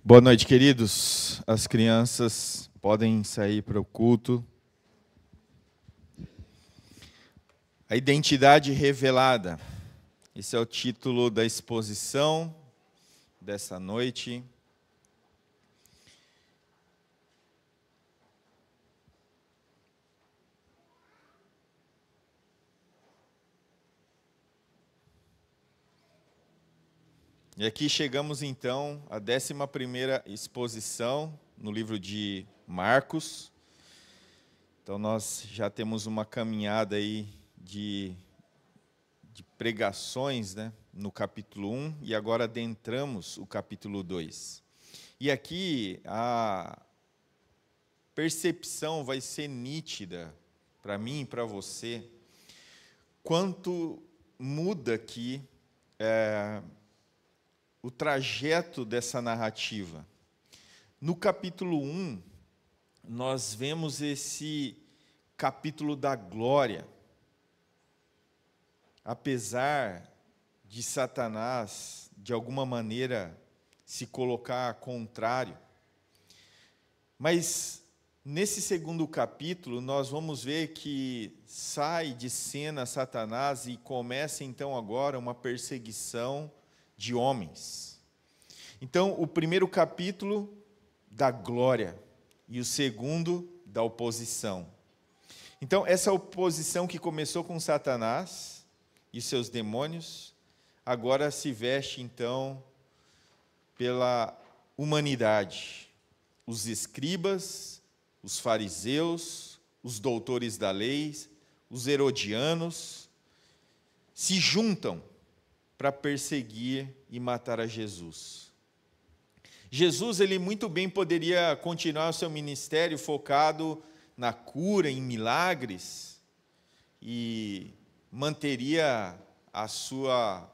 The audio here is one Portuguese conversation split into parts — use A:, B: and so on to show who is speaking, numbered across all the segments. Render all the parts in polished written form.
A: Boa noite, queridos. As crianças podem sair para o culto. A identidade revelada. Esse é o título da exposição dessa noite. E aqui chegamos, então, à 11ª exposição no livro de Marcos. Então, nós já temos uma caminhada aí de pregações, né, no capítulo 1, e agora adentramos o capítulo 2. E aqui a percepção vai ser nítida para mim e para você, quanto muda aqui o trajeto dessa narrativa. No capítulo 1, nós vemos esse capítulo da glória. Apesar de Satanás, de alguma maneira, se colocar contrário. Mas, nesse segundo capítulo, nós vamos ver que sai de cena Satanás e começa, então, agora uma perseguição de homens. Então, o primeiro capítulo da glória e o segundo da oposição. Então, essa oposição que começou com Satanás e seus demônios, agora se veste, então, pela humanidade. Os escribas, os fariseus, os doutores da lei, os herodianos, se juntam para perseguir e matar a Jesus. Jesus, ele muito bem poderia continuar o seu ministério focado na cura, em milagres, e manteria a sua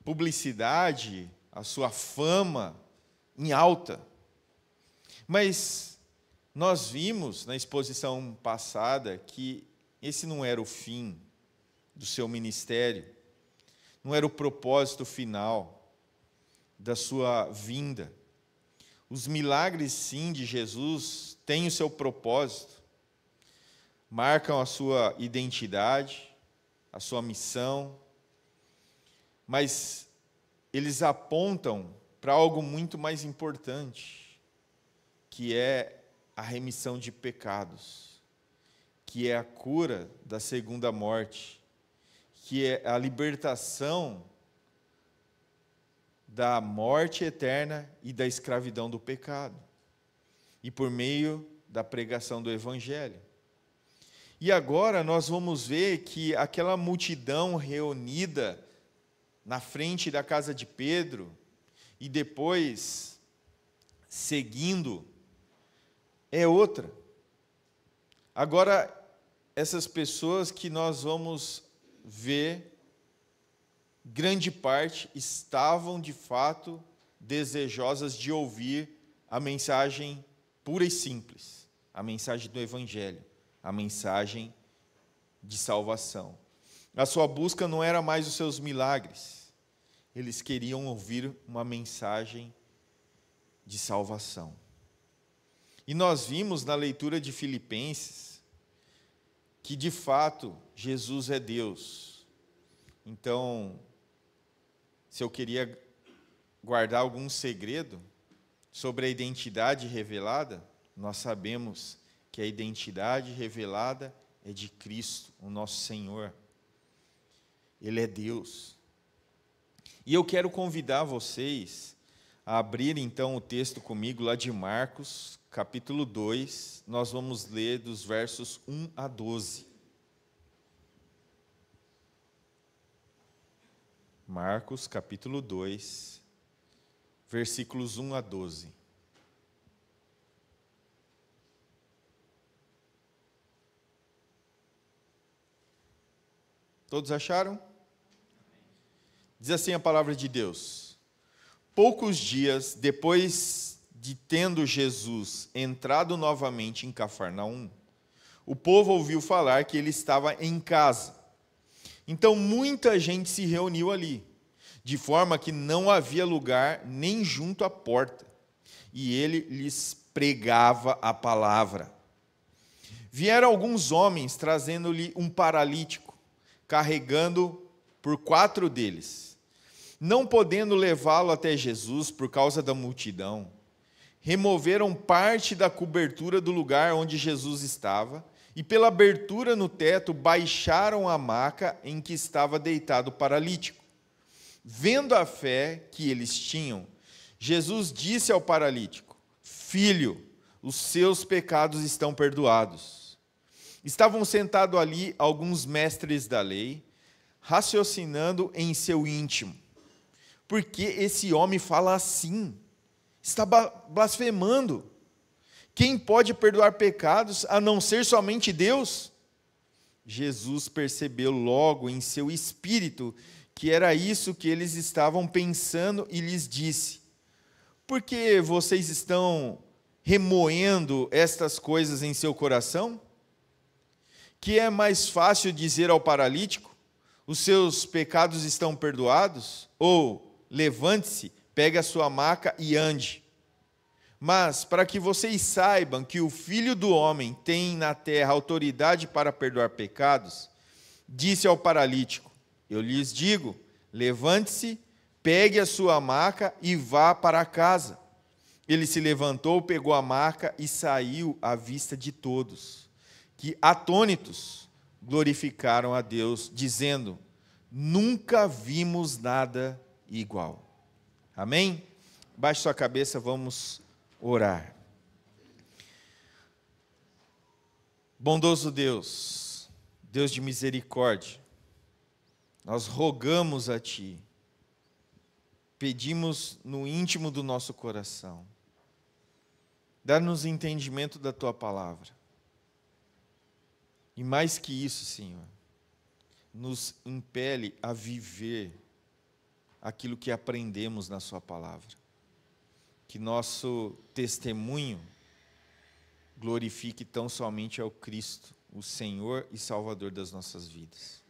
A: publicidade, a sua fama em alta. Mas nós vimos na exposição passada que esse não era o fim do seu ministério, não era o propósito final da sua vinda. Os milagres, sim, de Jesus têm o seu propósito, marcam a sua identidade, a sua missão, mas eles apontam para algo muito mais importante, que é a remissão de pecados, que é a cura da segunda morte, que é a libertação da morte eterna e da escravidão do pecado, e por meio da pregação do Evangelho. E agora nós vamos ver que aquela multidão reunida na frente da casa de Pedro, e depois seguindo, é outra. Agora, essas pessoas que nós vamos ver, grande parte estavam de fato desejosas de ouvir a mensagem pura e simples, a mensagem do Evangelho, a mensagem de salvação. A sua busca não era mais os seus milagres, eles queriam ouvir uma mensagem de salvação. E nós vimos na leitura de Filipenses que de fato Jesus é Deus. Então, se eu queria guardar algum segredo sobre a identidade revelada, nós sabemos que a identidade revelada é de Cristo, o nosso Senhor. Ele é Deus. E eu quero convidar vocês a abrir então o texto comigo lá de Marcos, capítulo 2, nós vamos ler dos versos 1 a 12. Marcos, capítulo 2, versículos 1 a 12. Todos acharam? Diz assim a palavra de Deus: poucos dias depois de tendo Jesus entrado novamente em Cafarnaum, o povo ouviu falar que ele estava em casa. Então muita gente se reuniu ali, de forma que não havia lugar nem junto à porta, e ele lhes pregava a palavra. Vieram alguns homens trazendo-lhe um paralítico, carregando por 4 deles. Não podendo levá-lo até Jesus por causa da multidão, removeram parte da cobertura do lugar onde Jesus estava, e pela abertura no teto baixaram a maca em que estava deitado o paralítico. Vendo a fé que eles tinham, Jesus disse ao paralítico: Filho, os seus pecados estão perdoados. Estavam sentados ali alguns mestres da lei, raciocinando em seu íntimo: por que esse homem fala assim? Está blasfemando. Quem pode perdoar pecados a não ser somente Deus? Jesus percebeu logo em seu espírito que era isso que eles estavam pensando e lhes disse: por que vocês estão remoendo estas coisas em seu coração? Que é mais fácil dizer ao paralítico: os seus pecados estão perdoados? Ou, levante-se, pegue a sua maca e ande. Mas, para que vocês saibam que o Filho do Homem tem na terra autoridade para perdoar pecados, disse ao paralítico: eu lhes digo, levante-se, pegue a sua maca e vá para casa. Ele se levantou, pegou a maca e saiu à vista de todos, que, atônitos, glorificaram a Deus, dizendo: nunca vimos nada igual. Amém? Baixe sua cabeça, vamos orar. Bondoso Deus, Deus de misericórdia, nós rogamos a Ti, pedimos no íntimo do nosso coração, dá-nos entendimento da Tua palavra. E mais que isso, Senhor, nos impele a viver aquilo que aprendemos na Sua palavra. Que nosso testemunho glorifique tão somente ao Cristo, o Senhor e Salvador das nossas vidas.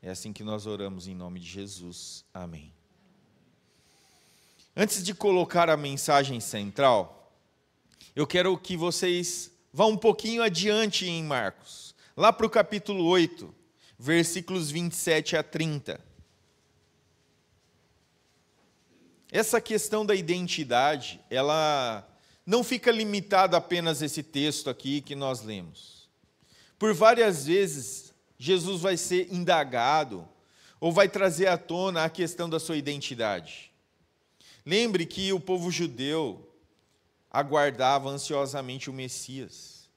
A: É assim que nós oramos em nome de Jesus. Amém. Antes de colocar a mensagem central, eu quero que vocês vão um pouquinho adiante em Marcos, lá para o capítulo 8, versículos 27 a 30. Essa questão da identidade, ela não fica limitada apenas a esse texto aqui que nós lemos. Por várias vezes, Jesus vai ser indagado, ou vai trazer à tona a questão da sua identidade. Lembre que o povo judeu aguardava ansiosamente o Messias,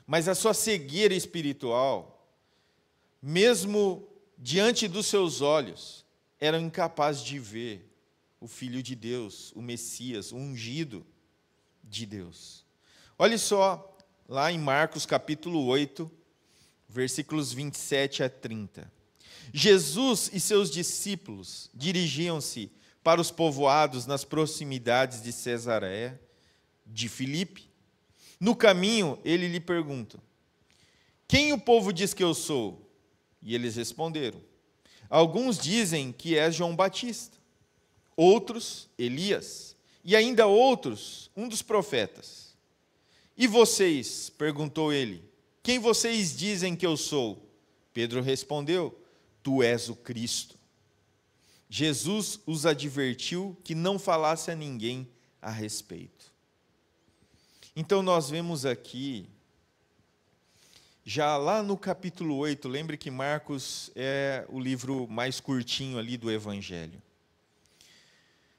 A: mas a sua cegueira espiritual, mesmo diante dos seus olhos, eram incapazes de ver o Filho de Deus, o Messias, o ungido de Deus. Olhe só, lá em Marcos capítulo 8, versículos 27 a 30. Jesus e seus discípulos dirigiam-se para os povoados nas proximidades de Cesareia de Filipe. No caminho, ele lhe pergunta: quem o povo diz que eu sou? E eles responderam: alguns dizem que és João Batista, outros, Elias, e ainda outros, um dos profetas. E vocês? Perguntou ele. Quem vocês dizem que eu sou? Pedro respondeu: tu és o Cristo. Jesus os advertiu que não falasse a ninguém a respeito. Então nós vemos aqui, já lá no capítulo 8, lembre que Marcos é o livro mais curtinho ali do Evangelho.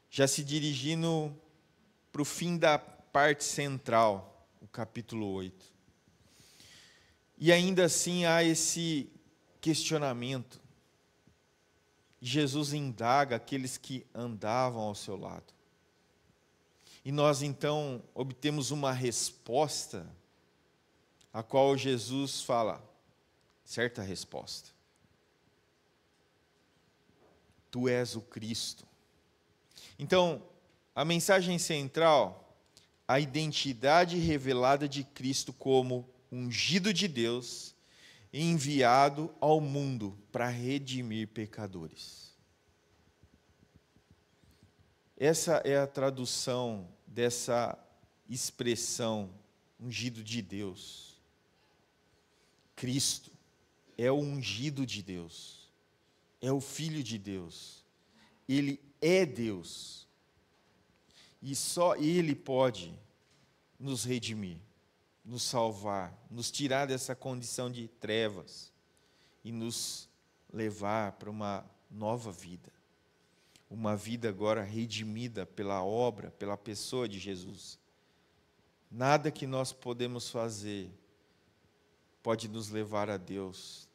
A: Já se dirigindo para o fim da parte central, o capítulo 8. E ainda assim há esse questionamento. Jesus indaga aqueles que andavam ao seu lado. E nós então obtemos uma resposta, a qual Jesus fala, certa resposta: tu és o Cristo. Então, a mensagem central, a identidade revelada de Cristo como ungido de Deus, enviado ao mundo para redimir pecadores. Essa é a tradução dessa expressão, ungido de Deus. Cristo é o ungido de Deus, é o Filho de Deus, Ele é Deus, e só Ele pode nos redimir, nos salvar, nos tirar dessa condição de trevas e nos levar para uma nova vida. Uma vida agora redimida pela obra, pela pessoa de Jesus. Nada que nós podemos fazer pode nos levar a Deus,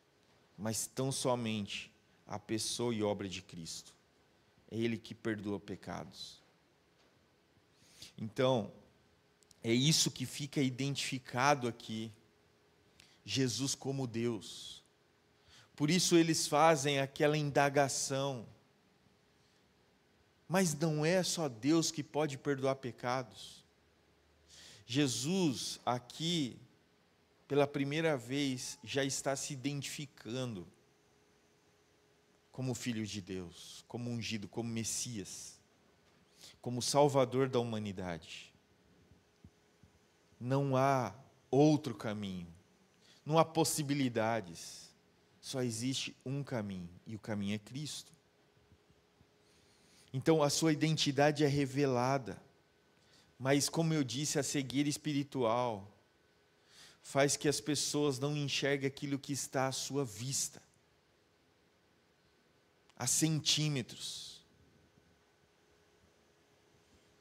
A: mas tão somente a pessoa e obra de Cristo. É Ele que perdoa pecados. Então, é isso que fica identificado aqui, Jesus como Deus. Por isso eles fazem aquela indagação. Mas não é só Deus que pode perdoar pecados. Jesus, aqui, pela primeira vez, já está se identificando como Filho de Deus, como ungido, como Messias, como Salvador da humanidade. Não há outro caminho, não há possibilidades, só existe um caminho, e o caminho é Cristo. Então a sua identidade é revelada, mas como eu disse, a cegueira espiritual faz que as pessoas não enxerguem aquilo que está à sua vista, a centímetros.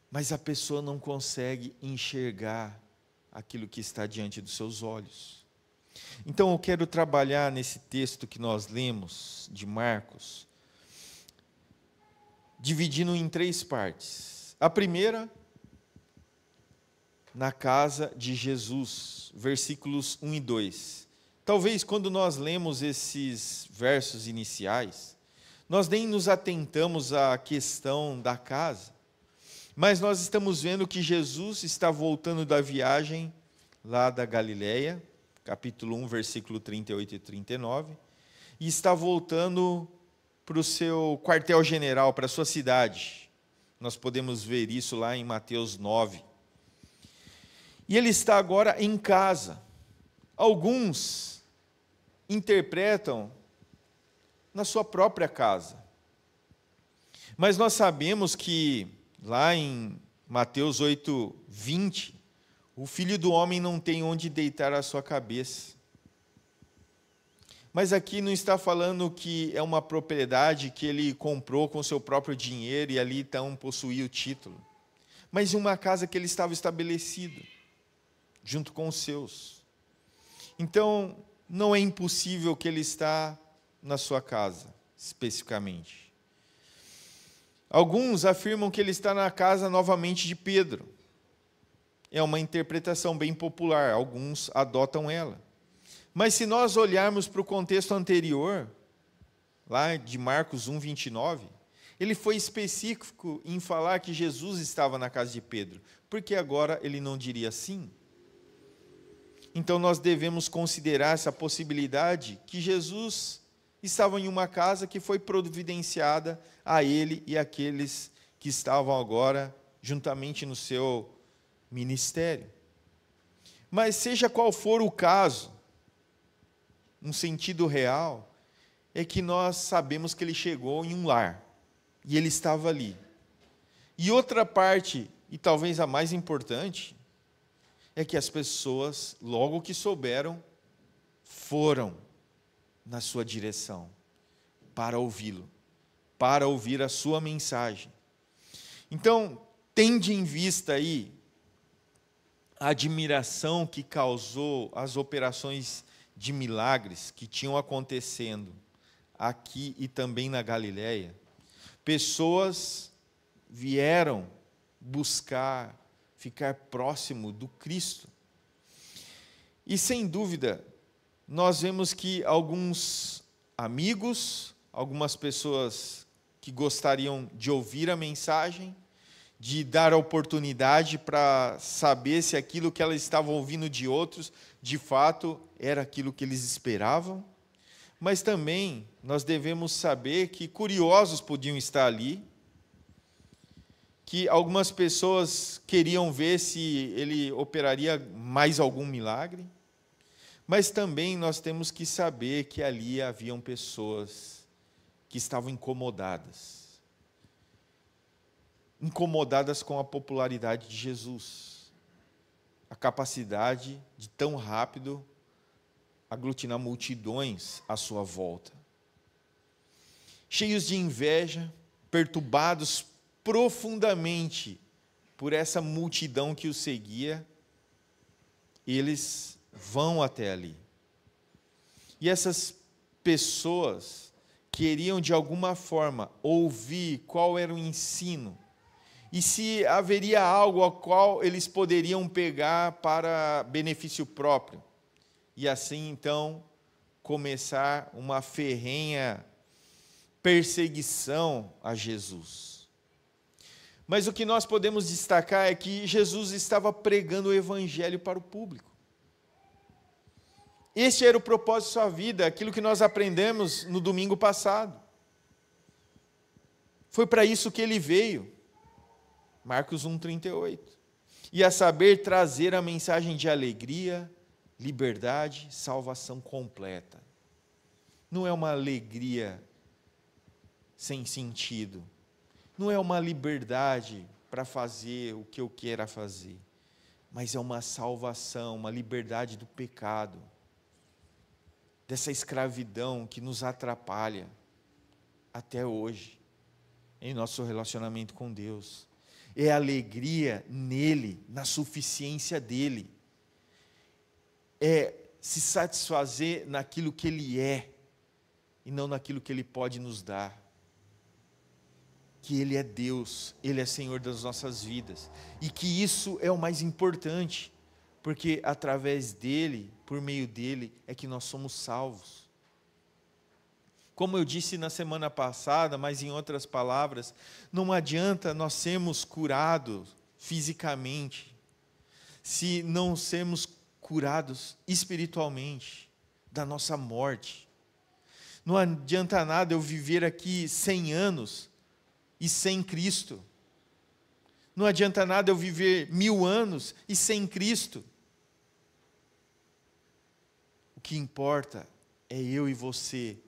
A: Mas a pessoa não consegue enxergar aquilo que está diante dos seus olhos. Então eu quero trabalhar nesse texto que nós lemos, de Marcos, dividindo em 3 partes. A primeira, na casa de Jesus, versículos 1 e 2. Talvez quando nós lemos esses versos iniciais, nós nem nos atentamos à questão da casa, mas nós estamos vendo que Jesus está voltando da viagem lá da Galileia, capítulo 1, versículo 38 e 39, e está voltando para o seu quartel-general, para a sua cidade. Nós podemos ver isso lá em Mateus 9. E ele está agora em casa. Alguns interpretam na sua própria casa. Mas nós sabemos que lá em Mateus 8, 20, o Filho do Homem não tem onde deitar a sua cabeça. Mas aqui não está falando que é uma propriedade que ele comprou com seu próprio dinheiro e ali então possuía o título. Mas uma casa que ele estava estabelecido, junto com os seus. Então, não é impossível que ele está na sua casa, especificamente. Alguns afirmam que ele está na casa novamente de Pedro. É uma interpretação bem popular, alguns adotam ela. Mas se nós olharmos para o contexto anterior, lá de Marcos 1, 29, ele foi específico em falar que Jesus estava na casa de Pedro, porque agora ele não diria sim. Então nós devemos considerar essa possibilidade que Jesus estava em uma casa que foi providenciada a ele e àqueles que estavam agora juntamente no seu ministério. Mas seja qual for o caso, um sentido real, é que nós sabemos que ele chegou em um lar, e ele estava ali. E outra parte, e talvez a mais importante, é que as pessoas, logo que souberam, foram na sua direção, para ouvi-lo, para ouvir a sua mensagem. Então, tende em vista aí a admiração que causou as operações de milagres que tinham acontecendo aqui e também na Galileia. Pessoas vieram buscar ficar próximo do Cristo. E sem dúvida, nós vemos que alguns amigos, algumas pessoas que gostariam de ouvir a mensagem, de dar a oportunidade para saber se aquilo que elas estavam ouvindo de outros, de fato, era aquilo que eles esperavam. Mas também nós devemos saber que curiosos podiam estar ali, que algumas pessoas queriam ver se ele operaria mais algum milagre, mas também nós temos que saber que ali haviam pessoas que estavam incomodadas com a popularidade de Jesus, a capacidade de tão rápido aglutinar multidões à sua volta. Cheios de inveja, perturbados profundamente por essa multidão que o seguia, eles vão até ali. E essas pessoas queriam, de alguma forma, ouvir qual era o ensino e se haveria algo ao qual eles poderiam pegar para benefício próprio. E assim, então, começar uma ferrenha perseguição a Jesus. Mas o que nós podemos destacar é que Jesus estava pregando o evangelho para o público. Este era o propósito de sua vida, aquilo que nós aprendemos no domingo passado. Foi para isso que ele veio. Marcos 1,38. E a saber, trazer a mensagem de alegria, liberdade, salvação completa. Não é uma alegria sem sentido. Não é uma liberdade para fazer o que eu queira fazer. Mas é uma salvação, uma liberdade do pecado. Dessa escravidão que nos atrapalha até hoje, em nosso relacionamento com Deus. É alegria nele, na suficiência dele. É se satisfazer naquilo que ele é, e não naquilo que ele pode nos dar. Que ele é Deus, ele é Senhor das nossas vidas. E que isso é o mais importante, porque através dele, por meio dele, é que nós somos salvos. Como eu disse na semana passada, mas em outras palavras, não adianta nós sermos curados fisicamente, se não sermos curados espiritualmente da nossa morte. Não adianta nada eu viver aqui 100 anos e sem Cristo. Não adianta nada eu viver 1000 anos e sem Cristo. O que importa é eu e você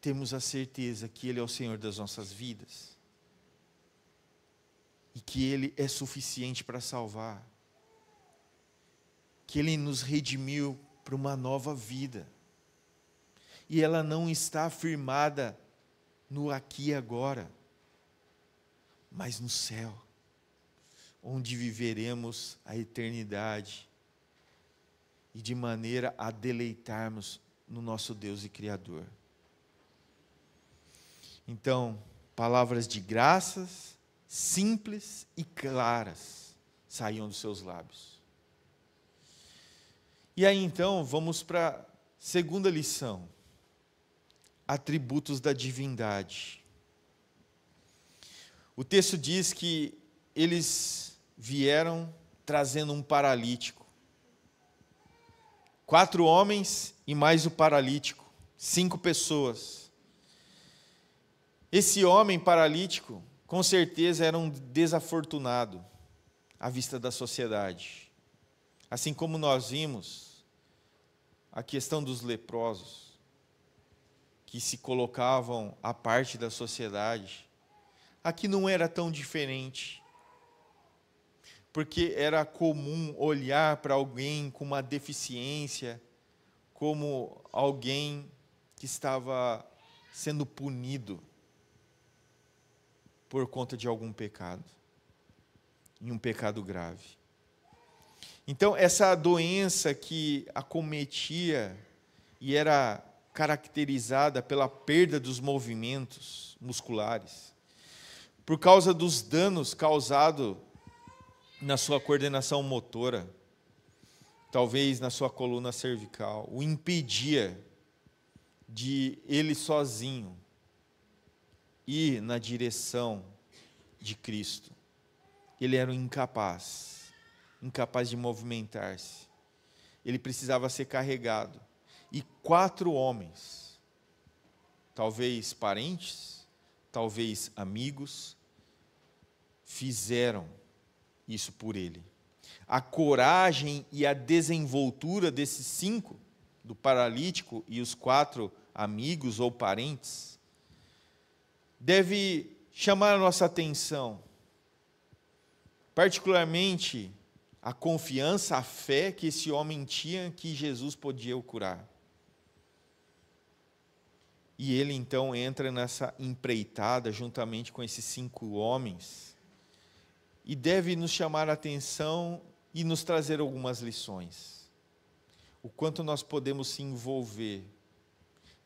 A: temos a certeza que Ele é o Senhor das nossas vidas e que Ele é suficiente para salvar, que Ele nos redimiu para uma nova vida, e ela não está firmada no aqui e agora, mas no céu, onde viveremos a eternidade e de maneira a deleitarmos no nosso Deus e Criador. Então, palavras de graças, simples e claras, saíam dos seus lábios. E aí então, vamos para a segunda lição. Atributos da divindade. O texto diz que eles vieram trazendo um paralítico. 4 homens e mais o paralítico. 5 pessoas. Esse homem paralítico, com certeza, era um desafortunado à vista da sociedade. Assim como nós vimos a questão dos leprosos, que se colocavam à parte da sociedade, aqui não era tão diferente, porque era comum olhar para alguém com uma deficiência como alguém que estava sendo punido por conta de algum pecado, e um pecado grave. Então, essa doença que acometia e era caracterizada pela perda dos movimentos musculares, por causa dos danos causados na sua coordenação motora, talvez na sua coluna cervical, o impedia de ele sozinho ir na direção de Cristo. Ele era um incapaz de movimentar-se. Ele precisava ser carregado. E 4 homens, talvez parentes, talvez amigos, fizeram isso por ele. A coragem e a desenvoltura desses 5, do paralítico e os 4 amigos ou parentes, deve chamar a nossa atenção, particularmente a confiança, a fé que esse homem tinha que Jesus podia o curar. E ele então entra nessa empreitada juntamente com esses 5 homens e deve nos chamar a atenção e nos trazer algumas lições. O quanto nós podemos se envolver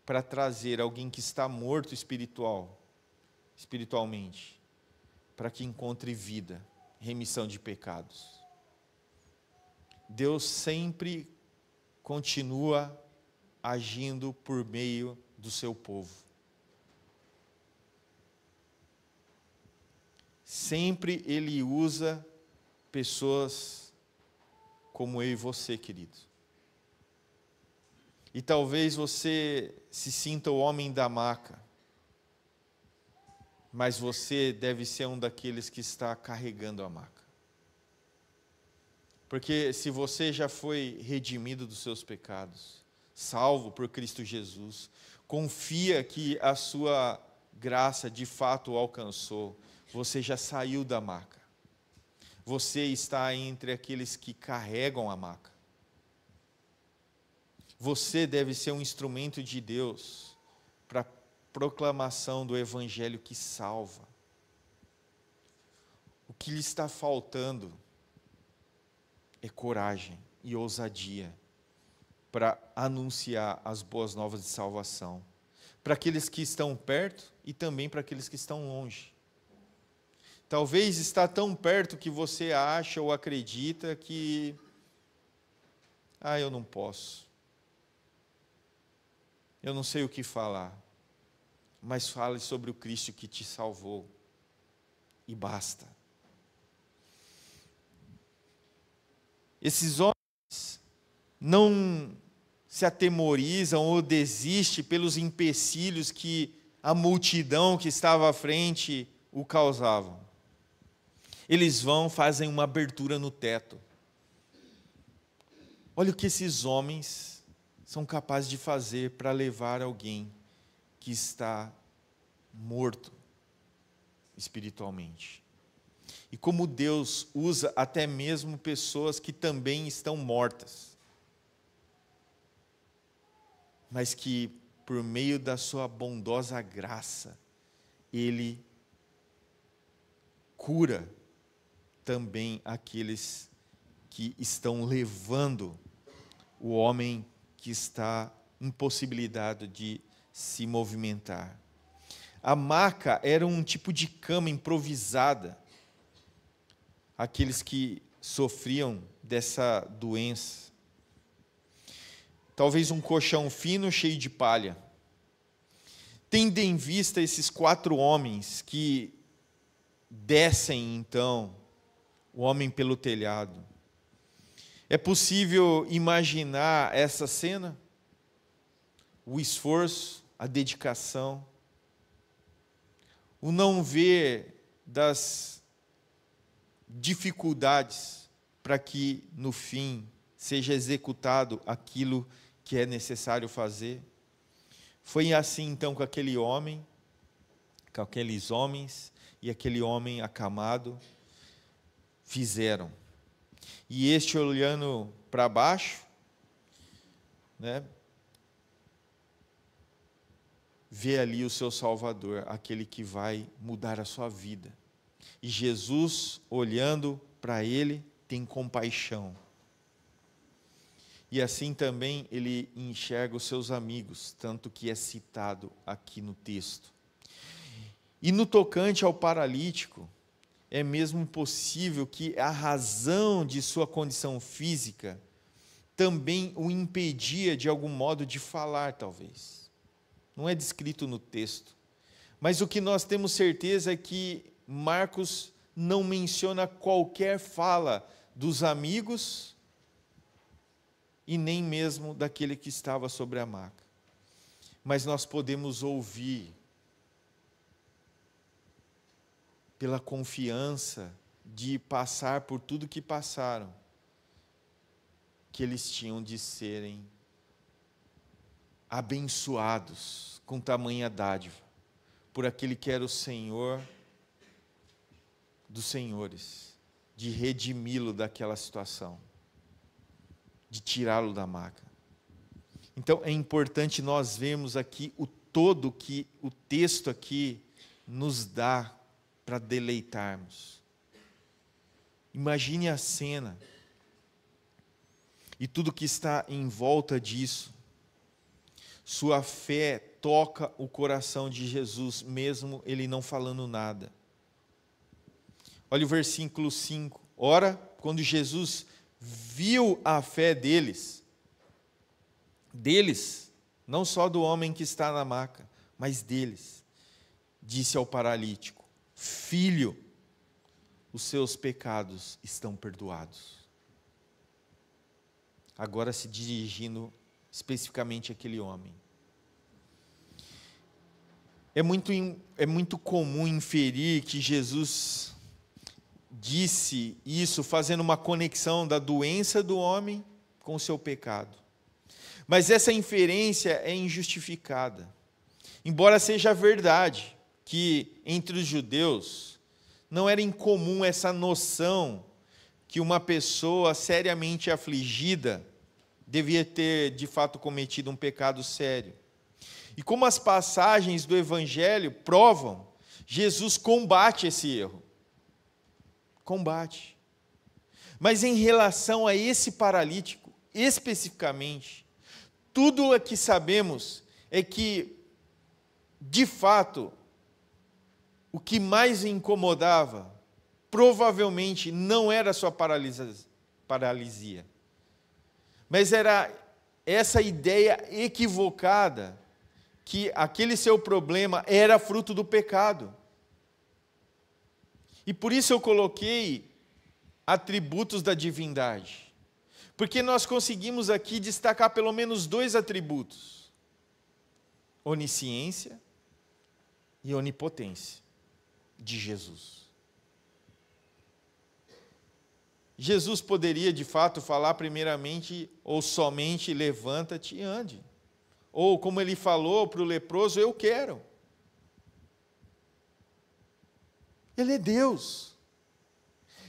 A: para trazer alguém que está morto espiritualmente, para que encontre vida, remissão de pecados. Deus sempre continua agindo por meio do seu povo. Sempre Ele usa pessoas como eu e você, querido. E talvez você se sinta o homem da maca, mas você deve ser um daqueles que está carregando a maca. Porque se você já foi redimido dos seus pecados, salvo por Cristo Jesus, confia que a sua graça de fato o alcançou, você já saiu da maca. Você está entre aqueles que carregam a maca. Você deve ser um instrumento de Deus para a proclamação do Evangelho que salva. O que lhe está faltando é coragem e ousadia para anunciar as boas novas de salvação, para aqueles que estão perto e também para aqueles que estão longe. Talvez está tão perto que você acha ou acredita que eu não posso. Eu não sei o que falar. Mas fale sobre o Cristo que te salvou. E basta. Esses homens não se atemorizam ou desistem pelos empecilhos que a multidão que estava à frente o causavam. Eles fazem uma abertura no teto. Olha o que esses homens são capazes de fazer para levar alguém que está morto espiritualmente. E como Deus usa até mesmo pessoas que também estão mortas, mas que por meio da sua bondosa graça, Ele cura também aqueles que estão levando o homem que está impossibilitado de se movimentar. A maca era um tipo de cama improvisada. Aqueles que sofriam dessa doença. Talvez um colchão fino cheio de palha. Tendo em vista esses 4 homens que descem então o homem pelo telhado. É possível imaginar essa cena? O esforço, a dedicação, o não ver das dificuldades para que no fim seja executado aquilo que é necessário fazer. Foi assim então com aquele homem, com aqueles homens e aquele homem acamado fizeram. E este olhando para baixo, vê ali o seu Salvador, aquele que vai mudar a sua vida. E Jesus, olhando para ele, tem compaixão. E assim também ele enxerga os seus amigos, tanto que é citado aqui no texto. E no tocante ao paralítico, é mesmo possível que a razão de sua condição física também o impedia de algum modo de falar, talvez. Não é descrito no texto. Mas o que nós temos certeza é que Marcos não menciona qualquer fala dos amigos e nem mesmo daquele que estava sobre a maca. Mas nós podemos ouvir pela confiança de passar por tudo que passaram, que eles tinham de serem abençoados com tamanha dádiva por aquele que era o Senhor dos senhores, de redimi-lo daquela situação, de tirá-lo da maca. Então é importante nós vermos aqui o todo que o texto aqui nos dá para deleitarmos. Imagine a cena e tudo que está em volta disso. Sua fé toca o coração de Jesus, mesmo ele não falando nada. Olha o versículo 5. Ora, quando Jesus viu a fé deles, não só do homem que está na maca, mas deles, disse ao paralítico: Filho, os seus pecados estão perdoados. Agora se dirigindo especificamente àquele homem. É muito comum inferir que Jesus disse isso fazendo uma conexão da doença do homem com o seu pecado. Mas essa inferência é injustificada. Embora seja verdade que entre os judeus não era incomum essa noção que uma pessoa seriamente afligida devia ter, de fato, cometido um pecado sério. E como as passagens do Evangelho provam, Jesus combate esse erro. Combate. Mas em relação a esse paralítico, especificamente, tudo o que sabemos é que, de fato, o que mais o incomodava, provavelmente não era a sua paralisia, mas era essa ideia equivocada que aquele seu problema era fruto do pecado. E por isso eu coloquei atributos da divindade, porque nós conseguimos aqui destacar pelo menos 2 atributos: onisciência e onipotência de Jesus. Jesus poderia, de fato, falar primeiramente ou somente levanta-te e ande. Ou como ele falou para o leproso, eu quero. Ele é Deus.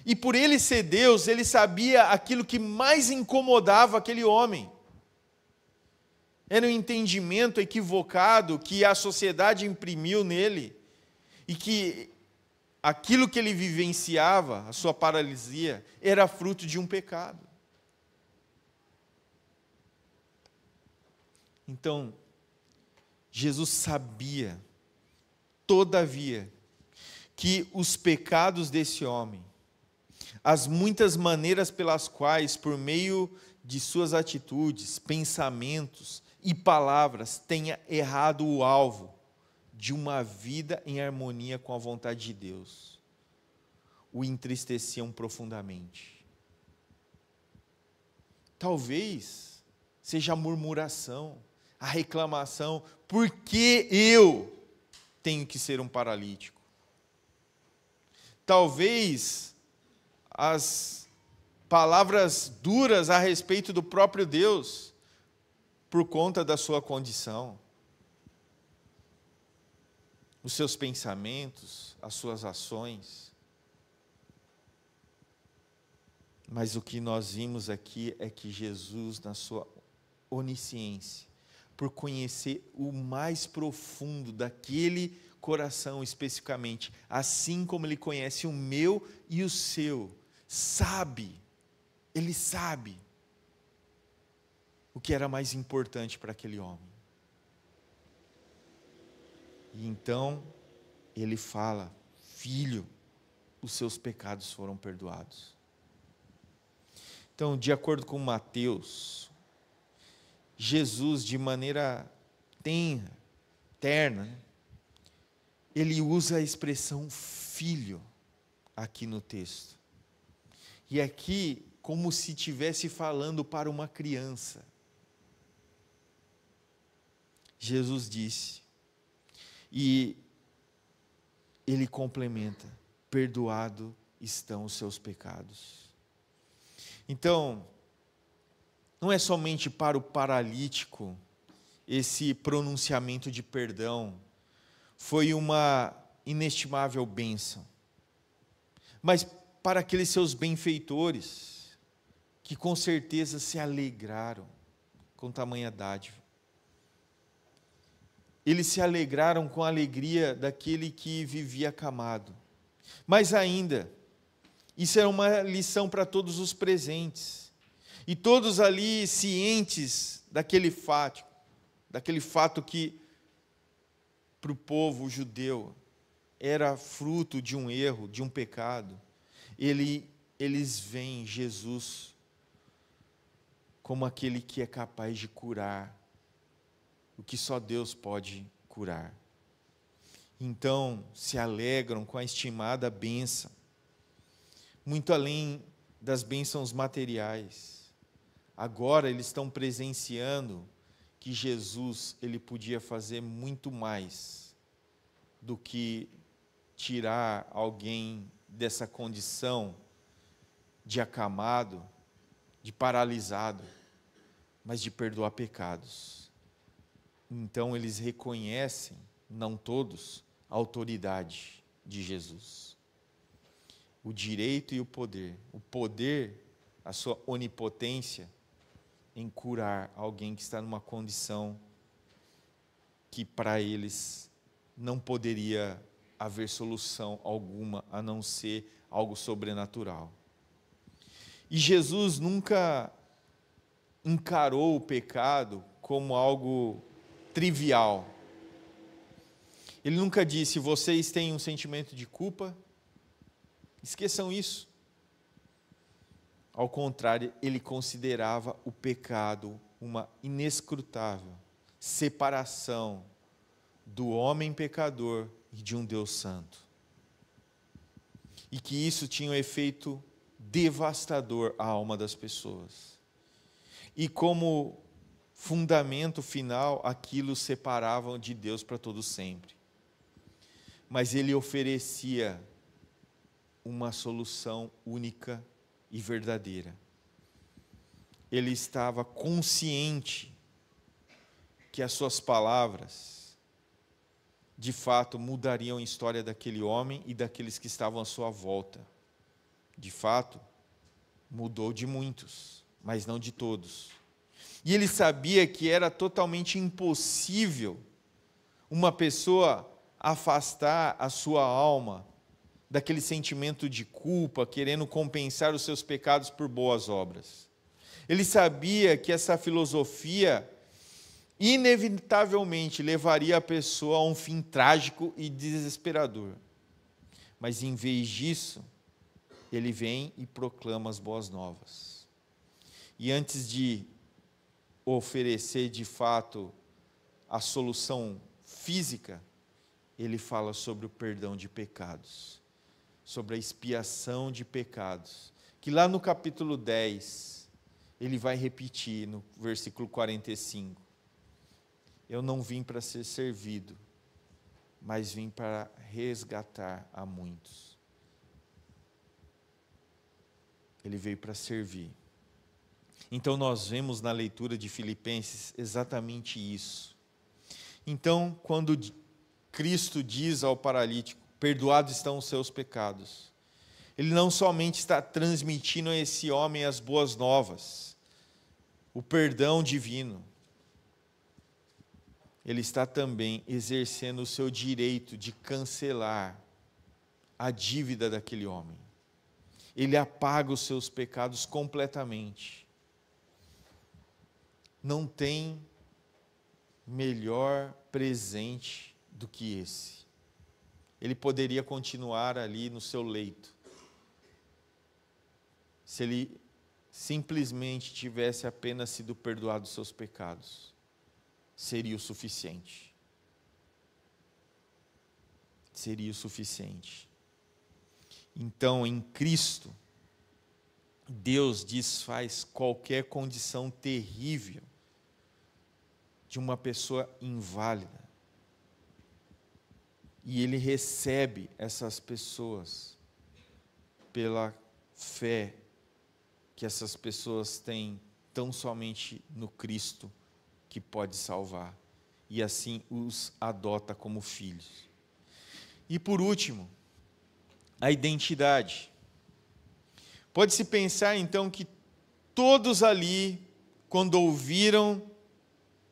A: E por ele ser Deus, ele sabia aquilo que mais incomodava aquele homem. Era um entendimento equivocado que a sociedade imprimiu nele e que aquilo que ele vivenciava, a sua paralisia, era fruto de um pecado. Então, Jesus sabia, todavia, que os pecados desse homem, as muitas maneiras pelas quais, por meio de suas atitudes, pensamentos e palavras, tenha errado o alvo de uma vida em harmonia com a vontade de Deus, o entristeciam profundamente. Talvez seja a murmuração, a reclamação: por que eu tenho que ser um paralítico? Talvez as palavras duras a respeito do próprio Deus, por conta da sua condição. Os seus pensamentos, as suas ações. Mas o que nós vimos aqui é que Jesus, na sua onisciência, por conhecer o mais profundo daquele coração especificamente, assim como ele conhece o meu e o seu, ele sabe o que era mais importante para aquele homem. E então, ele fala: filho, os seus pecados foram perdoados. Então, de acordo com Mateus, Jesus, de maneira terna, ele usa a expressão filho aqui no texto. E aqui, como se estivesse falando para uma criança. Jesus disse, e ele complementa: perdoado estão os seus pecados. Então, não é somente para o paralítico esse pronunciamento de perdão, foi uma inestimável bênção, mas para aqueles seus benfeitores, que com certeza se alegraram com tamanha dádiva. Eles se alegraram com a alegria daquele que vivia acamado. Mas ainda, isso era uma lição para todos os presentes. E todos ali cientes daquele fato que para o povo judeu era fruto de um erro, de um pecado. Eles veem Jesus como aquele que é capaz de curar o que só Deus pode curar. Então, se alegram com a estimada bênção, muito além das bênçãos materiais. Agora eles estão presenciando que Jesus, ele podia fazer muito mais do que tirar alguém dessa condição de acamado, de paralisado, mas de perdoar pecados. Então eles reconhecem, não todos, a autoridade de Jesus. O direito e o poder, a sua onipotência em curar alguém que está numa condição que para eles não poderia haver solução alguma a não ser algo sobrenatural. E Jesus nunca encarou o pecado como algo trivial. Ele nunca disse: vocês têm um sentimento de culpa, esqueçam isso. Ao contrário, ele considerava o pecado uma inescrutável separação do homem pecador e de um Deus santo. E que isso tinha um efeito devastador à alma das pessoas. E como fundamento final, aquilo separavam de Deus para todo sempre. Mas ele oferecia uma solução única e verdadeira. Ele estava consciente que as suas palavras, de fato, mudariam a história daquele homem e daqueles que estavam à sua volta. De fato, mudou de muitos, mas não de todos. E ele sabia que era totalmente impossível uma pessoa afastar a sua alma daquele sentimento de culpa, querendo compensar os seus pecados por boas obras. Ele sabia que essa filosofia inevitavelmente levaria a pessoa a um fim trágico e desesperador. Mas em vez disso, ele vem e proclama as boas novas. E antes de oferecer de fato a solução física, ele fala sobre o perdão de pecados, sobre a expiação de pecados, que lá no capítulo 10, ele vai repetir no versículo 45. Eu não vim para ser servido, mas vim para resgatar a muitos. Ele veio para servir. Então nós vemos na leitura de Filipenses exatamente isso. Então, quando Cristo diz ao paralítico: perdoados estão os seus pecados, ele não somente está transmitindo a esse homem as boas novas, o perdão divino, ele está também exercendo o seu direito de cancelar a dívida daquele homem. Ele apaga os seus pecados completamente. Não tem melhor presente do que esse. Ele poderia continuar ali no seu leito, se ele simplesmente tivesse apenas sido perdoado os seus pecados. Seria o suficiente. Seria o suficiente. Então, em Cristo, Deus desfaz qualquer condição terrível de uma pessoa inválida. E Ele recebe essas pessoas pela fé que essas pessoas têm tão somente no Cristo que pode salvar, e assim os adota como filhos. E por último, a identidade. Pode-se pensar então que todos ali, quando ouviram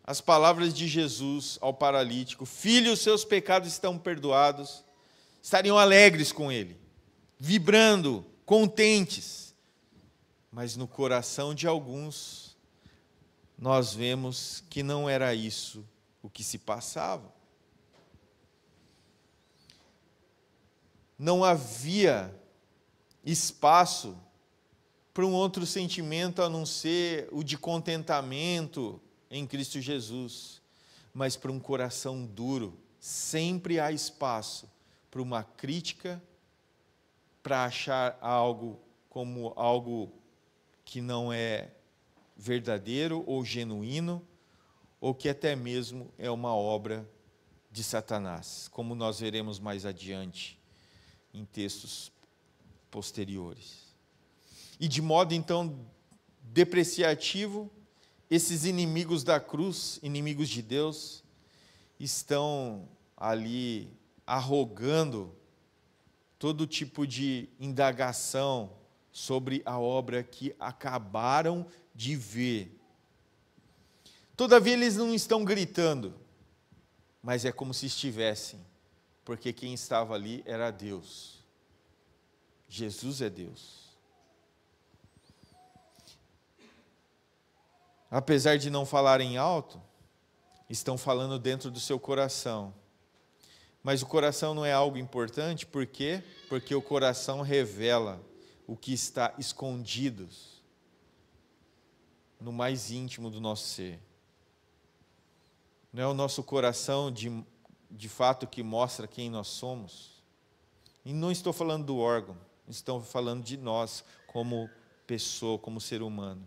A: as palavras de Jesus ao paralítico, filho, os seus pecados estão perdoados, estariam alegres com ele, vibrando, contentes. Mas no coração de alguns, nós vemos que não era isso o que se passava. Não havia espaço para um outro sentimento a não ser o de contentamento em Cristo Jesus, mas para um coração duro, sempre há espaço para uma crítica, para achar algo como algo que não é verdadeiro ou genuíno, ou que até mesmo é uma obra de Satanás, como nós veremos mais adiante em textos posteriores. E de modo então depreciativo, esses inimigos da cruz, inimigos de Deus, estão ali arrogando todo tipo de indagação sobre a obra que acabaram de ver. Todavia eles não estão gritando, mas é como se estivessem, porque quem estava ali era Deus. Jesus é Deus. Apesar de não falarem alto, estão falando dentro do seu coração. Mas o coração não é algo importante, por quê? Porque o coração revela o que está escondido no mais íntimo do nosso ser. Não é o nosso coração de fato que mostra quem nós somos. E não estou falando do órgão, estou falando de nós como pessoa, como ser humano.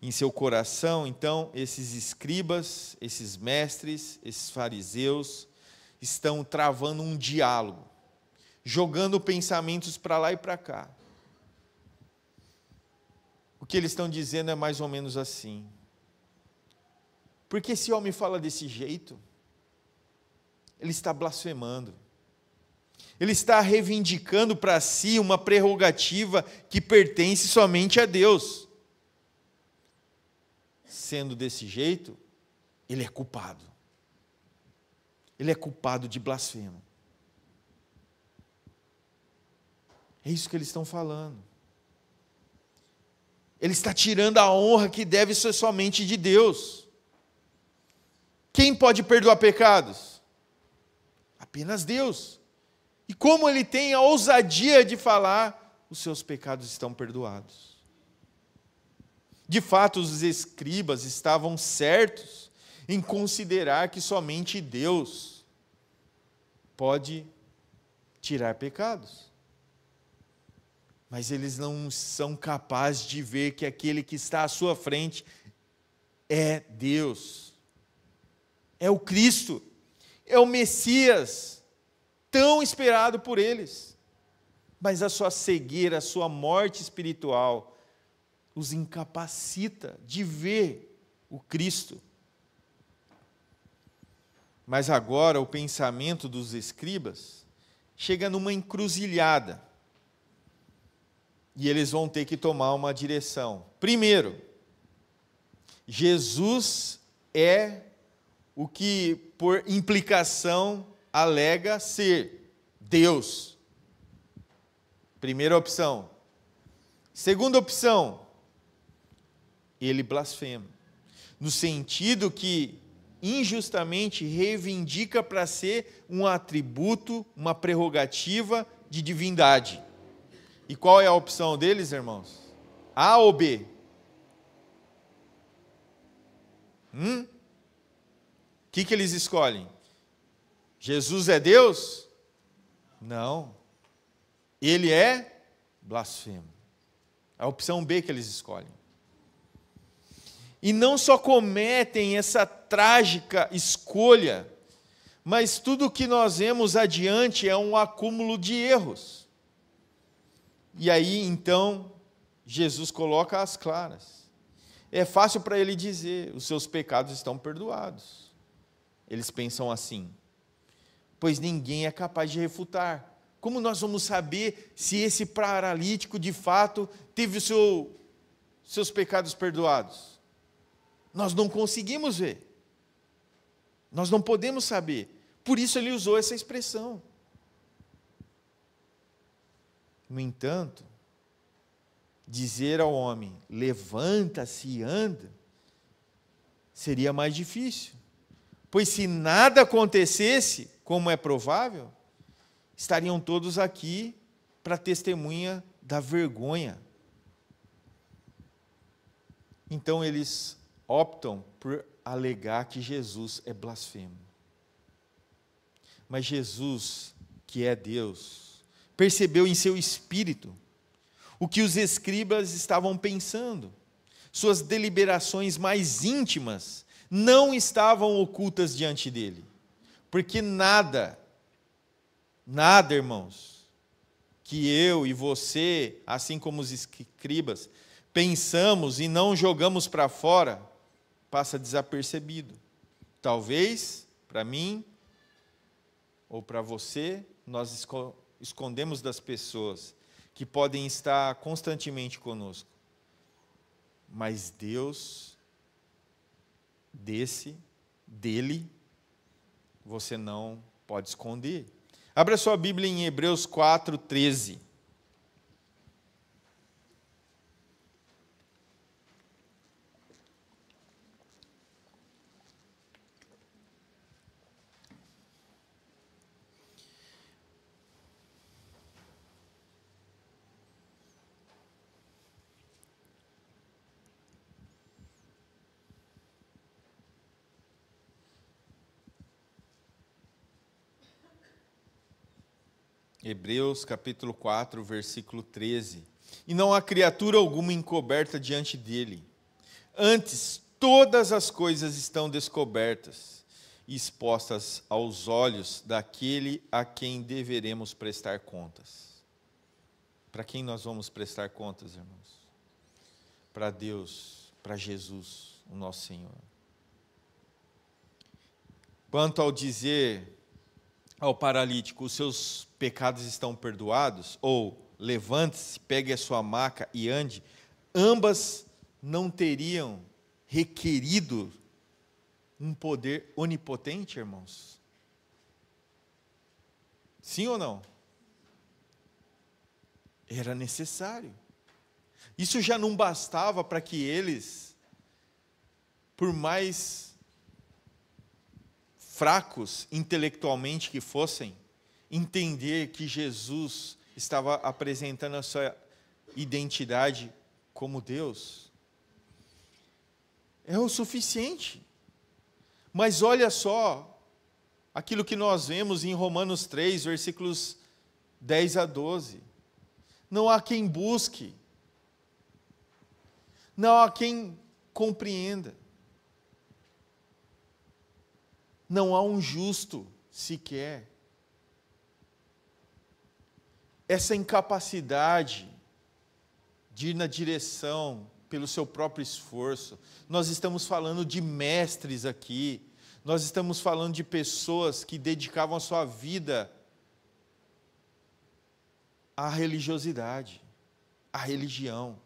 A: Em seu coração, então, esses escribas, esses mestres, esses fariseus, estão travando um diálogo, jogando pensamentos para lá e para cá. O que eles estão dizendo é mais ou menos assim: por que esse homem fala desse jeito? Ele está blasfemando. Ele está reivindicando para si uma prerrogativa que pertence somente a Deus. Sendo desse jeito, ele é culpado. Ele é culpado de blasfemo. É isso que eles estão falando. Ele está tirando a honra que deve ser somente de Deus. Quem pode perdoar pecados? Apenas Deus. E como ele tem a ousadia de falar, os seus pecados estão perdoados. De fato, os escribas estavam certos em considerar que somente Deus pode tirar pecados. Mas eles não são capazes de ver que aquele que está à sua frente é Deus. É o Cristo, é o Messias, tão esperado por eles. Mas a sua cegueira, a sua morte espiritual, os incapacita de ver o Cristo. Mas agora o pensamento dos escribas chega numa encruzilhada. E eles vão ter que tomar uma direção. Primeiro, Jesus é o que, por implicação, alega ser Deus. Primeira opção. Segunda opção, ele blasfema, no sentido que injustamente reivindica para ser um atributo, uma prerrogativa de divindade. E qual é a opção deles, irmãos? A ou B? O que eles escolhem? Jesus é Deus? Não. Ele é blasfemo. A opção B que eles escolhem. E não só cometem essa trágica escolha, mas tudo o que nós vemos adiante é um acúmulo de erros. E aí, então, Jesus coloca às claras. É fácil para ele dizer: os seus pecados estão perdoados. Eles pensam assim, pois ninguém é capaz de refutar. Como nós vamos saber se esse paralítico, de fato, teve seus pecados perdoados? Nós não conseguimos ver. Nós não podemos saber. Por isso ele usou essa expressão. No entanto, dizer ao homem: levanta-se e anda, seria mais difícil. Pois se nada acontecesse, como é provável, estariam todos aqui para testemunha da vergonha. Então eles optam por alegar que Jesus é blasfemo. Mas Jesus, que é Deus, percebeu em seu espírito o que os escribas estavam pensando. Suas deliberações mais íntimas não estavam ocultas diante dele. Porque nada, irmãos, que eu e você, assim como os escribas, pensamos e não jogamos para fora, passa desapercebido. Talvez, para mim, ou para você, nós escondemos das pessoas que podem estar constantemente conosco. Mas Deus, dele, você não pode esconder. Abra sua Bíblia em Hebreus 4:13. Hebreus capítulo 4, versículo 13. E não há criatura alguma encoberta diante dele. Antes, todas as coisas estão descobertas e expostas aos olhos daquele a quem deveremos prestar contas. Para quem nós vamos prestar contas, irmãos? Para Deus, para Jesus, o nosso Senhor. Quanto ao dizer ao paralítico: os seus pecados estão perdoados, ou levante-se, pegue a sua maca e ande, ambas não teriam requerido um poder onipotente, irmãos? Sim ou não? Era necessário. Isso já não bastava para que eles, por mais fracos intelectualmente que fossem, entender que Jesus estava apresentando a sua identidade como Deus. É o suficiente. Mas olha só aquilo que nós vemos em Romanos 3, versículos 10 a 12. Não há quem busque, não há quem compreenda. Não há um justo sequer. Essa incapacidade de ir na direção pelo seu próprio esforço. Nós estamos falando de mestres aqui. Nós estamos falando de pessoas que dedicavam a sua vida à religiosidade, à religião.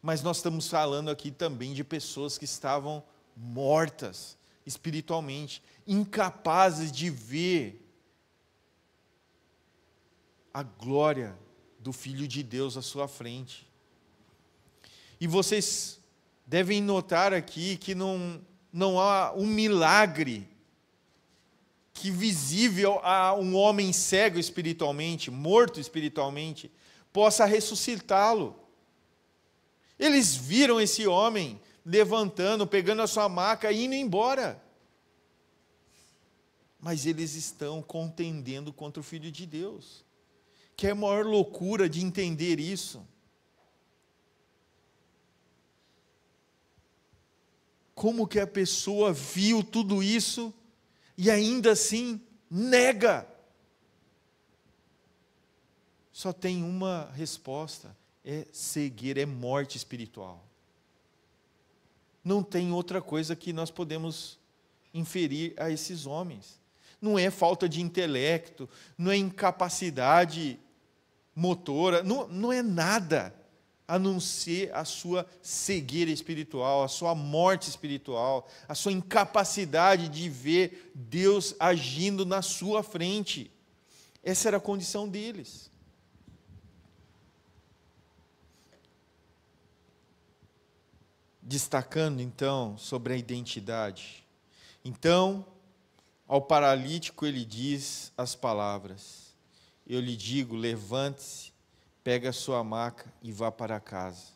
A: Mas nós estamos falando aqui também de pessoas que estavam mortas espiritualmente, incapazes de ver a glória do Filho de Deus à sua frente. E vocês devem notar aqui que não há um milagre que visível a um homem cego espiritualmente, morto espiritualmente, possa ressuscitá-lo. Eles viram esse homem levantando, pegando a sua maca e indo embora. Mas eles estão contendendo contra o Filho de Deus. Que é a maior loucura de entender isso. Como que a pessoa viu tudo isso e ainda assim nega? só tem uma resposta: é cegueira, é morte espiritual. Não tem outra coisa que nós podemos inferir a esses homens. Não é falta de intelecto, não é incapacidade motora, não é nada a não ser a sua cegueira espiritual, a sua morte espiritual, a sua incapacidade de ver Deus agindo na sua frente. Essa era a condição deles. Destacando então sobre a identidade. Então, ao paralítico ele diz as palavras: eu lhe digo, levante-se, pega a sua maca e vá para casa.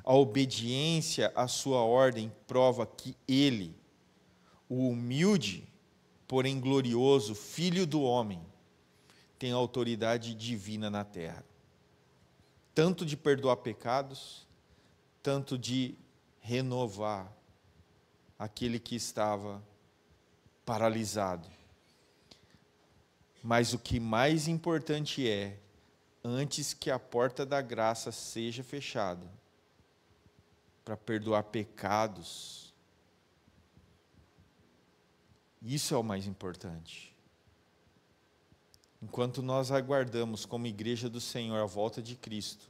A: A obediência à sua ordem prova que ele, o humilde, porém glorioso Filho do homem, tem autoridade divina na terra, tanto de perdoar pecados, tanto de renovar aquele que estava paralisado. Mas o que mais importante é, antes que a porta da graça seja fechada, para perdoar pecados, isso é o mais importante. Enquanto nós aguardamos como igreja do Senhor a volta de Cristo,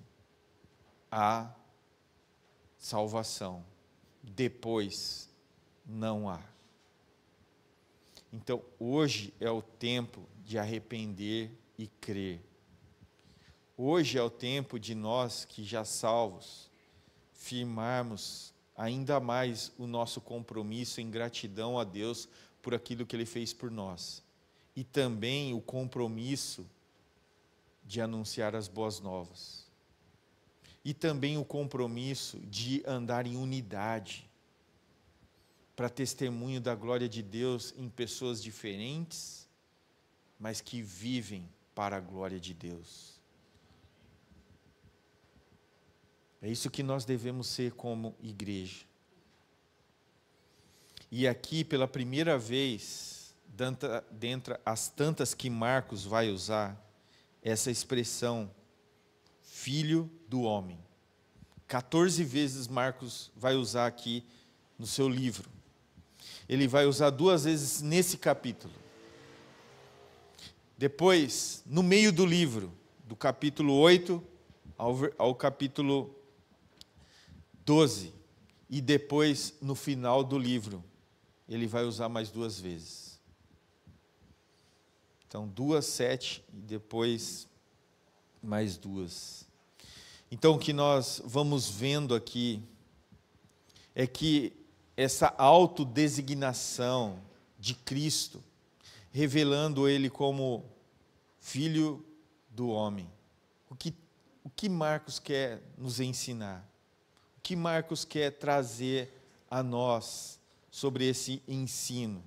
A: há salvação. Depois, não há. Então, hoje é o tempo de arrepender e crer. Hoje é o tempo de nós, que já salvos, firmarmos ainda mais o nosso compromisso em gratidão a Deus por aquilo que Ele fez por nós. E também o compromisso de anunciar as boas novas. E também o compromisso de andar em unidade, para testemunho da glória de Deus em pessoas diferentes, mas que vivem para a glória de Deus. É isso que nós devemos ser como igreja. E aqui, pela primeira vez, dentre as tantas que Marcos vai usar, essa expressão, Filho do homem. 14 vezes Marcos vai usar aqui no seu livro. Ele vai usar 2 vezes nesse capítulo. Depois, no meio do livro, do capítulo 8 ao capítulo 12. E depois, no final do livro, ele vai usar mais 2 vezes. Então, 2, 7 e depois mais 2. Então, o que nós vamos vendo aqui é que essa autodesignação de Cristo, revelando Ele como Filho do homem. O que Marcos quer nos ensinar? O que Marcos quer trazer a nós sobre esse ensino?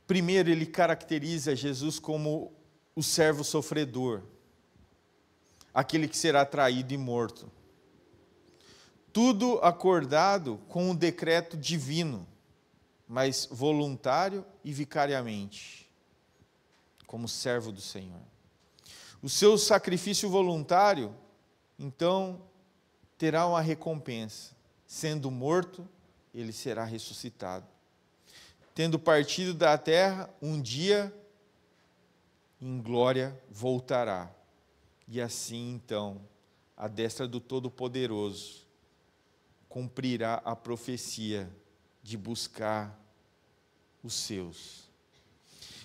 A: Primeiro, ele caracteriza Jesus como o servo sofredor, aquele que será traído e morto. Tudo acordado com um decreto divino, mas voluntário e vicariamente, como servo do Senhor. O seu sacrifício voluntário, então, terá uma recompensa. Sendo morto, ele será ressuscitado. Tendo partido da terra, um dia, em glória, voltará. E assim, então, a destra do Todo-Poderoso cumprirá a profecia de buscar os seus.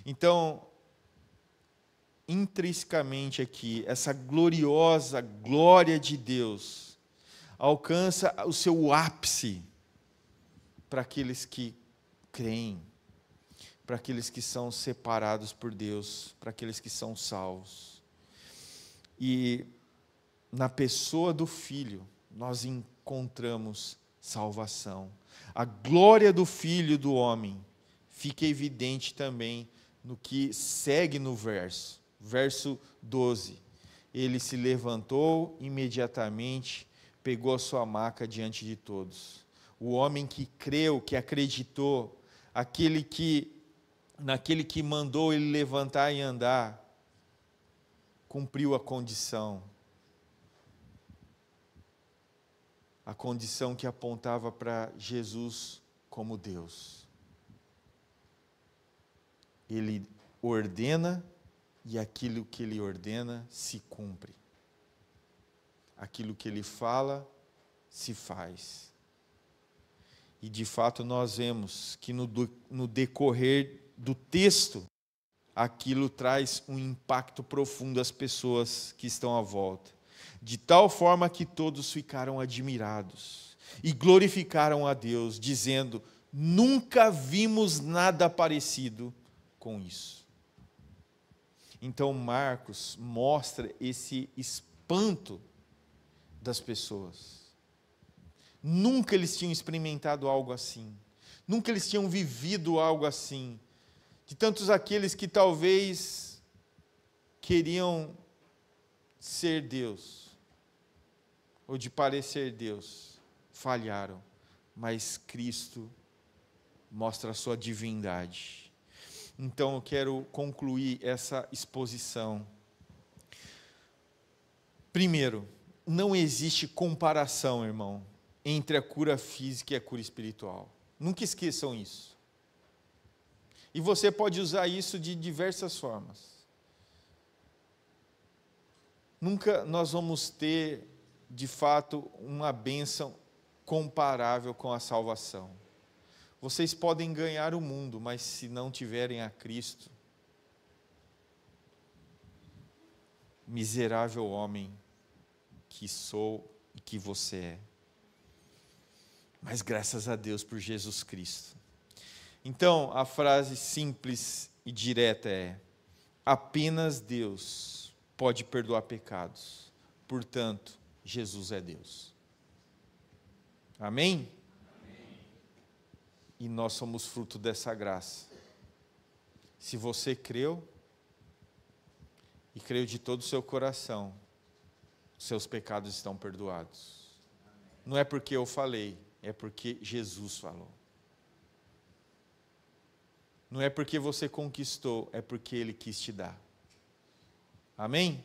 A: Então, intrinsecamente aqui, essa gloriosa glória de Deus alcança o seu ápice para aqueles que creem, para aqueles que são separados por Deus, para aqueles que são salvos. E na pessoa do Filho, nós encontramos salvação. A glória do Filho do homem fica evidente também no que segue no verso 12. Ele se levantou imediatamente, pegou a sua maca diante de todos. O homem que creu, que acreditou, naquele que mandou ele levantar e andar, cumpriu a condição que apontava para Jesus como Deus. Ele ordena e aquilo que ele ordena se cumpre. Aquilo que ele fala se faz. E de fato nós vemos que no decorrer do texto, aquilo traz um impacto profundo às pessoas que estão à volta. De tal forma que todos ficaram admirados e glorificaram a Deus, dizendo: nunca vimos nada parecido com isso. Então Marcos mostra esse espanto das pessoas. Nunca eles tinham experimentado algo assim. Nunca eles tinham vivido algo assim. De tantos aqueles que talvez queriam ser Deus, ou de parecer Deus, falharam. Mas Cristo mostra a sua divindade. Então eu quero concluir essa exposição. Primeiro, não existe comparação, irmão, entre a cura física e a cura espiritual. Nunca esqueçam isso. E você pode usar isso de diversas formas. Nunca nós vamos ter, de fato, uma bênção comparável com a salvação. Vocês podem ganhar o mundo, mas se não tiverem a Cristo, miserável homem que sou e que você é. Mas graças a Deus por Jesus Cristo. Então, a frase simples e direta é: apenas Deus pode perdoar pecados. Portanto, Jesus é Deus. Amém? Amém. E nós somos fruto dessa graça. Se você creu, e creu de todo o seu coração, seus pecados estão perdoados. Não é porque eu falei, é porque Jesus falou. Não é porque você conquistou, é porque Ele quis te dar. Amém?